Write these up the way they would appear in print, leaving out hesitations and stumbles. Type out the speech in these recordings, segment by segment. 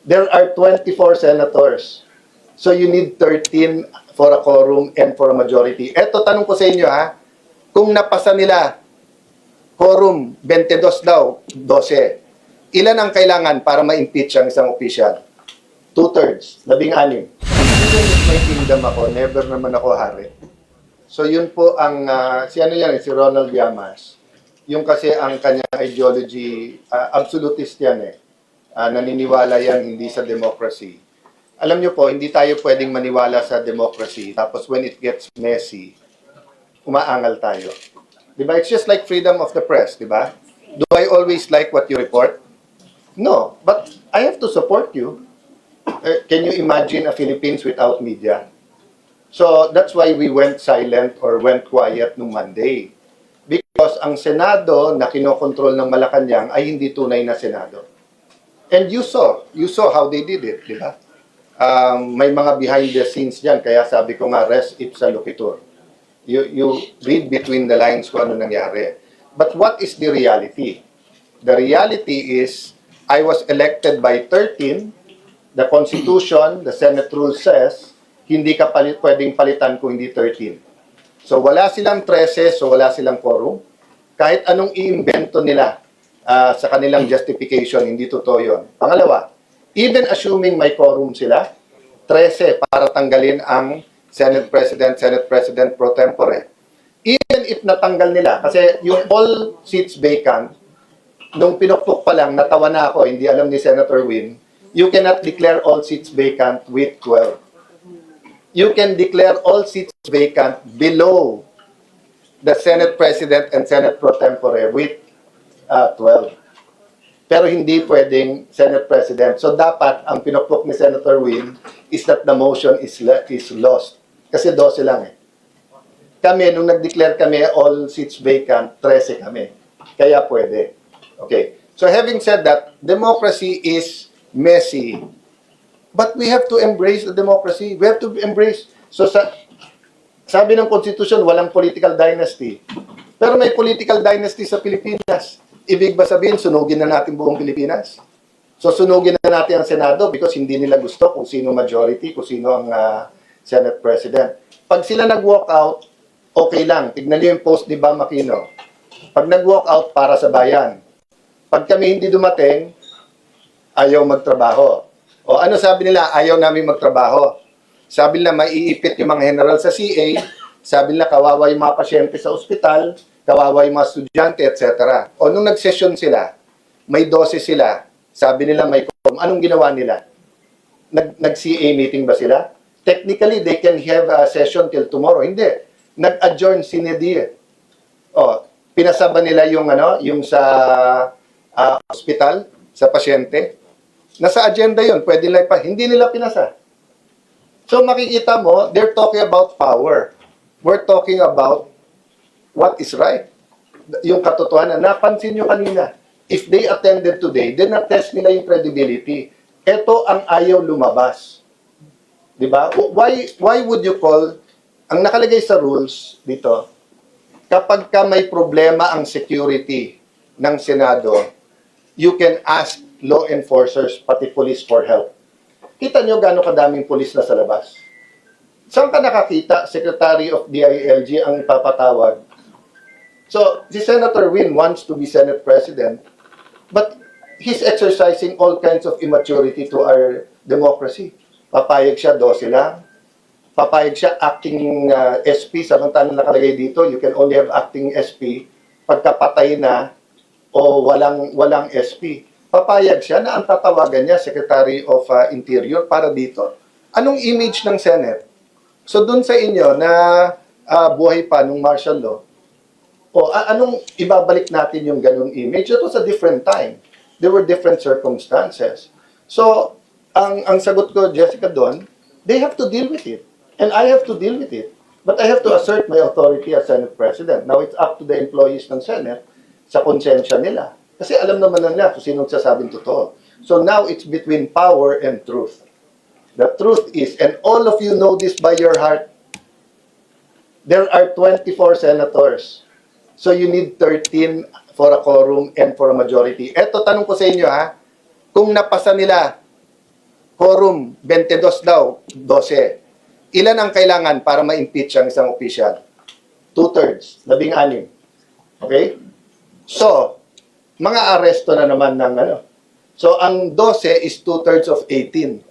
There are 24 senators. So you need 13 for a quorum and for a majority. Eto, tanong ko sa inyo ha, kung napasa nila quorum 22 daw, 12, ilan ang kailangan para ma-impeach ang isang official? 2/3, 16. Even if may kingdom ako, never naman ako hari. So yun po ang, si ano yan, si Ronald Llamas. Yung kasi ang kanyang ideology, absolutist yan eh. Naniniwala yan hindi sa democracy. Alam nyo po, hindi tayo pwedeng maniwala sa democracy. Tapos when it gets messy, umaangal tayo. Diba? It's just like freedom of the press, diba? Do I always like what you report? No, but I have to support you. Can you imagine a Philippines without media? So that's why we went silent or went quiet nung Monday. Because ang Senado na kinokontrol ng Malacanang ay hindi tunay na Senado. And you saw how they did it, di ba? May mga behind the scenes dyan, kaya sabi ko nga, res ipsa loquitur. You read between the lines kung ano nangyari. But what is the reality? The reality is, I was elected by 13. The Constitution, the Senate rule says, hindi ka pwedeng palitan kung hindi 13. So wala silang 13, so wala silang quorum. Kahit anong i-invento nila sa kanilang justification, hindi totoo yun. Pangalawa, even assuming may quorum sila, 13 para tanggalin ang Senate President pro tempore. Even if natanggal nila, kasi yung all seats vacant, nung pinukpok pa lang, natawa na ako, hindi alam ni Senator Win, you cannot declare all seats vacant with 12. You can declare all seats vacant below the Senate President and Senate pro tempore with 12. Pero hindi pwedeng Senate President. So dapat, ang pinukpok ni Senator Win is that the motion is lost. Kasi 12 lang eh. Kami, nung nag-declare kami all seats vacant, 13 kami. Kaya pwede. Okay. So having said that, democracy is messy. But we have to embrace the democracy. We have to embrace. So sabi ng Constitution, walang political dynasty. Pero may political dynasty sa Pilipinas. Ibig ba sabihin, sunugin na natin buong Pilipinas? So sunugin na natin ang Senado because hindi nila gusto kung sino majority, kung sino ang Senate President. Pag sila nag-walk out, okay lang. Tignan niyo yung post ni Bam Aquino. Pag nag-walk out, para sa bayan. Pag kami hindi dumating, ayaw magtrabaho. O ano sabi nila? Ayaw namin magtrabaho. Sabi nila, maiipit yung mga general sa CA. Sabi nila, kawawa yung mga pasyente sa ospital. Kawawa yung mga estudyante, etc. O nung nag-session sila, may 12 sila. Sabi nila, may quorum. Anong ginawa nila? Nag-CA meeting ba sila? Technically, they can have a session till tomorrow. Hindi. Nag-adjourn sine die. O, pinasaba nila yung, yung sa ospital, sa pasyente. Nasa agenda yun. Pwede nila pa. Hindi nila pinasa. So makikita mo, they're talking about power. We're talking about what is right. Yung katotohanan. Napansin nyo kanina. If they attended today, then na-test nila yung credibility. Ito ang ayaw lumabas. Diba? Why would you call, ang nakalagay sa rules dito, kapag ka may problema ang security ng Senado, you can ask law enforcers, pati police for help. Kita nyo gano'ng kadaming police na sa labas. Saan ka nakakita, Secretary of DILG ang papatawag? So, si Senator Win wants to be Senate President, but he's exercising all kinds of immaturity to our democracy. Papayag siya, 12 lang. Papayag siya, acting SP, samantalang nakalagay dito, you can only have acting SP pagkapatay na o walang SP. Papayag siya na ang tatawagan niya, Secretary of Interior, para dito. Anong image ng Senate? So, dun sa inyo na buhay pa nung martial law, o anong ibabalik natin yung ganung image? It was a different time. There were different circumstances. So, ang sagot ko, Jessica, doon, they have to deal with it. And I have to deal with it. But I have to assert my authority as Senate President. Now, it's up to the employees ng Senate sa konsensya nila. Kasi alam naman nila kung sinong sasabing totoo. So now, it's between power and truth. The truth is, and all of you know this by your heart, there are 24 senators. So you need 13 for a quorum and for a majority. Eto, tanong ko sa inyo ha, kung napasa nila quorum 22 daw, 12. Ilan ang kailangan para ma-impeach ang isang opisyal? 2/3, 16. Okay? So, mga aresto na naman ng ano. So, ang 12 is 2/3 of 18.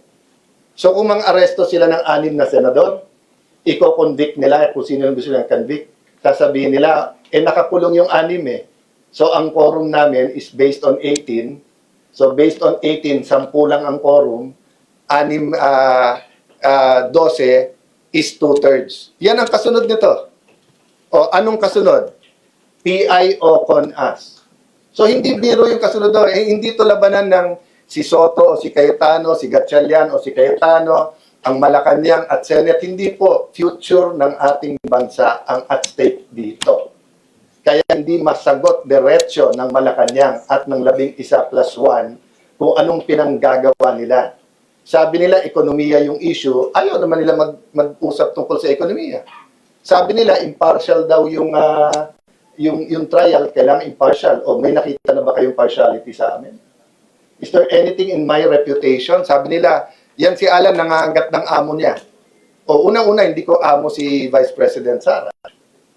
So, kung mga aresto sila ng 6 na senador, i-convict nila kung sino yung gusto nilang convict. Sasabihin nila, nakakulong yung 6 eh. So, ang quorum namin is based on 18. So, based on 18, 10 lang ang quorum. 12 is 2/3. Yan ang kasunod nito. O, anong kasunod? PIO con us. So, hindi biro yung kasunod doon. Hindi to labanan ng si Soto o si Cayetano, si Gatchalian o si Cayetano, ang Malacanang at Senate. Hindi po future ng ating bansa ang at stake dito. Kaya hindi masagot diretso ng Malacanang at ng 11+1 kung anong pinanggagawa nila. Sabi nila, ekonomiya yung issue. Ayaw naman nila mag-usap tungkol sa ekonomiya. Sabi nila, impartial daw yung trial. Kailangan impartial. O may nakita na ba kayong partiality sa amin? Is there anything in my reputation? Sabi nila, yan si Alan nangangagat ng amo niya. O unang-una, hindi ko amo si Vice President Sara.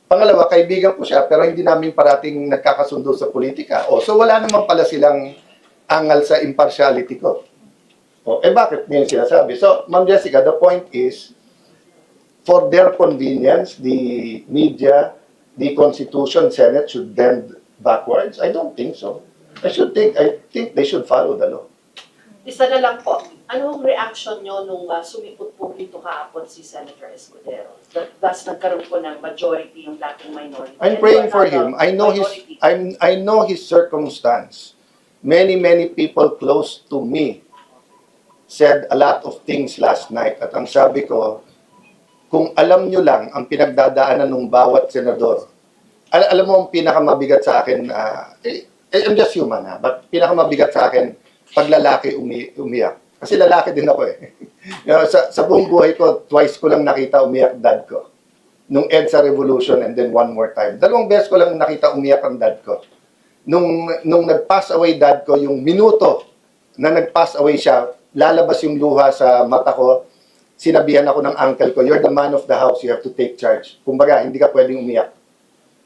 Pangalawa, kaibigan ko siya, pero hindi namin parating nagkakasundo sa politika. O, so wala naman pala silang angal sa impartiality ko. O, bakit ngayon sinasabi? So, Ma'am Jessica, the point is, for their convenience, the media, the Constitution, Senate should bend backwards? I don't think so. I think they should follow the law. Isa na lang po, anong reaction nyo nung sumipot po dito kahapon si Senator Escudero? Thus, nagkaroon po ng majority yung dating minority. I'm praying for him. I know his circumstance. Many people close to me said a lot of things last night. At ang sabi ko, kung alam nyo lang ang pinagdadaanan ng bawat senador, alam mo ang pinakamabigat sa akin, I'm just human but pinakamabigat sa akin, pag lalaki umiyak. Kasi lalaki din ako eh. sa buong buhay ko, twice ko lang nakita umiyak dad ko. Nung EDSA Revolution and then one more time. 2 beses ko lang nakita umiyak ang dad ko. Nung nag-pass away dad ko, yung minuto na nag-pass away siya, lalabas yung luha sa mata ko, sinabihan ako ng uncle ko, you're the man of the house, you have to take charge. Kumbaga, hindi ka pwedeng umiyak.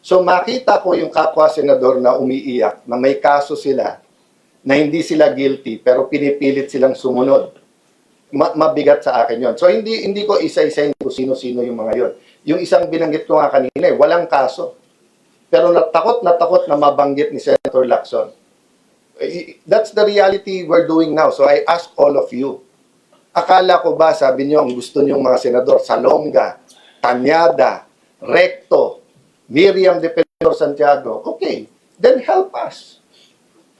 So makita ko yung kapwa senador na umiiyak, na may kaso sila, na hindi sila guilty, pero pinipilit silang sumunod. Mabigat sa akin yon. So hindi ko isa-isahin kung sino-sino yung mga yon. Yung isang binanggit ko nga kanina, walang kaso. Pero natakot na mabanggit ni Senator Lacson. That's the reality we're doing now. So I ask all of you, akala ko ba, sabi niyo, ang gusto niyong mga senador, Salonga, Tanyada, Recto, Miriam de Pedro Santiago, okay, then help us.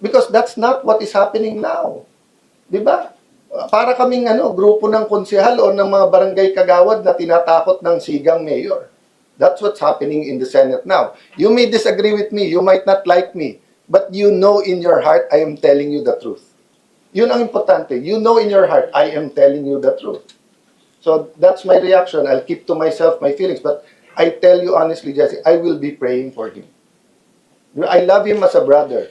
Because that's not what is happening now. Di ba? Para kaming grupo ng konsehal o ng mga barangay kagawad na tinatakot ng sigang mayor. That's what's happening in the Senate now. You may disagree with me, you might not like me, but you know in your heart, I am telling you the truth. Yun ang importante. You know in your heart, I am telling you the truth. So that's my reaction. I'll keep to myself my feelings. But I tell you honestly, Jesse, I will be praying for him. I love him as a brother.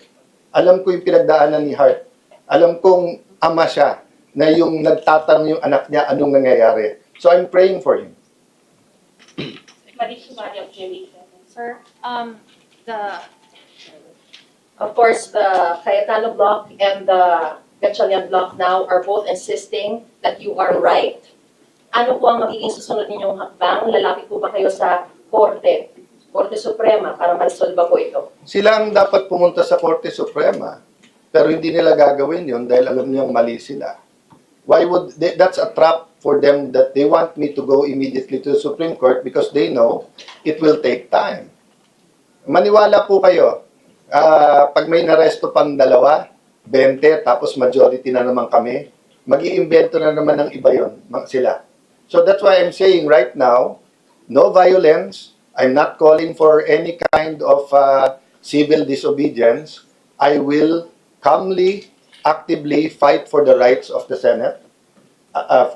Alam ko yung pinagdaanan ni Hart. Alam kong ama siya na yung nagtatanong yung anak niya anong nangyayari. So I'm praying for him. Sir, Of course, the Cayetano bloc and the Gatchalian bloc now are both insisting that you are right. Ano po ang magiging susunod ninyong hakbang? Lalapit po ba kayo sa Korte Suprema para ma-resolve po ito? Sila ang dapat pumunta sa Korte Suprema. Pero hindi nila gagawin yun dahil alam niyang mali sila. Why would that's a trap for them that they want me to go immediately to the Supreme Court because they know it will take time. Maniwala po kayo. Pag may naresto pang 2, 20, tapos majority na naman kami, mag-iimbento na naman ng iba yun, sila. So that's why I'm saying right now, no violence. I'm not calling for any kind of civil disobedience. I will calmly, actively fight for the rights of the Senate,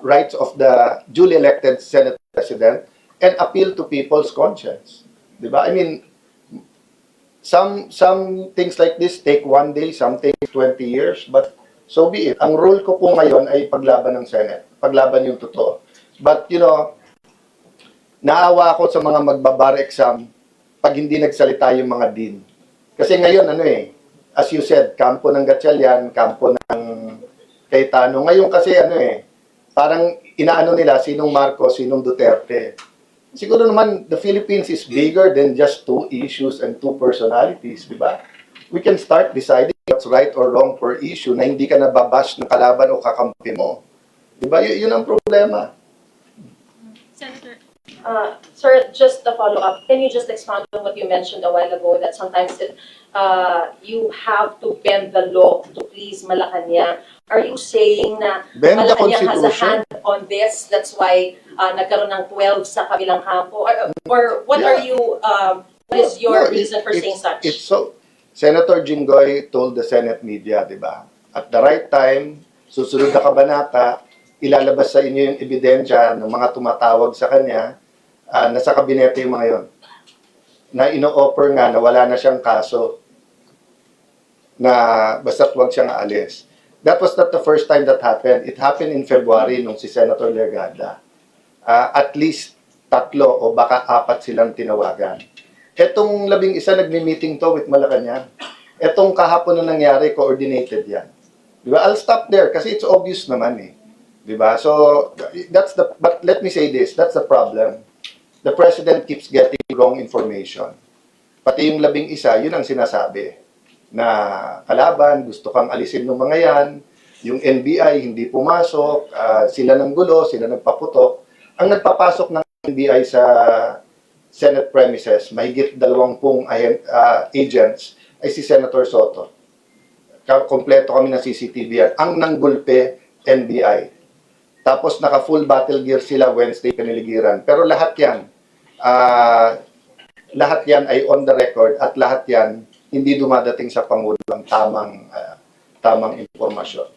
rights of the duly elected Senate President, and appeal to people's conscience. Diba? I mean, some things like this take 1 day, some take 20 years, but so be it. Ang role ko po ngayon ay paglaban ng Senate. Paglaban yung totoo. But, naawa ako sa mga magbabar exam pag hindi nagsalita yung mga dean. Kasi ngayon, as you said, kampo ng Gatchalian, kampo ng Cayetano. Ngayon kasi, parang inaano nila sinong Marcos, sinong Duterte. Siguro naman, the Philippines is bigger than just two issues and two personalities, di ba? We can start deciding what's right or wrong per issue na hindi ka nababash ng kalaban o kakampi mo. Di ba? Yun ang problema. Senator. Sir, just a follow-up. Can you just expound on what you mentioned a while ago that sometimes you have to bend the law to please Malacanang? Are you saying na Bend the Malacanang has a Constitution? hand on this? That's why nagkaroon ng 12 sa kabilang kampo? Or what are you, what is your reason for saying such? It's so, Senator Jinggoy told the Senate media, di ba? At the right time, susunod na kabanata, ilalabas sa inyo yung ebidensya ng mga tumatawag sa kanya, nasa kabinete yung mga yon, na ino-offer nga na wala na siyang kaso, na basta't wag siyang aalis. That was not the first time that happened. It happened in February nung si Senator Legarda. At least 3 o baka 4 silang tinawagan. Etong 11 nagmi-meeting to with Malacanang. Etong kahapon na nangyari, coordinated yan. Diba? I'll stop there kasi it's obvious naman eh. Diba? So, but let me say this, that's the problem. The President keeps getting wrong information. Pati yung 11, yun ang sinasabi. Na kalaban, gusto kang alisin ng mga yan, yung NBI hindi pumasok, sila ng gulo, sila nagpaputok. Ang nagpapasok ng NBI sa Senate premises, mahigit 20 agents, ay si Senator Soto. Kompleto kami ng CCTV yan. Ang nanggulpe, NBI. Tapos naka-full battle gear sila Wednesday piniligiran. Pero lahat yan ay on the record at lahat yan hindi dumadating sa Pangulo ang tamang impormasyon.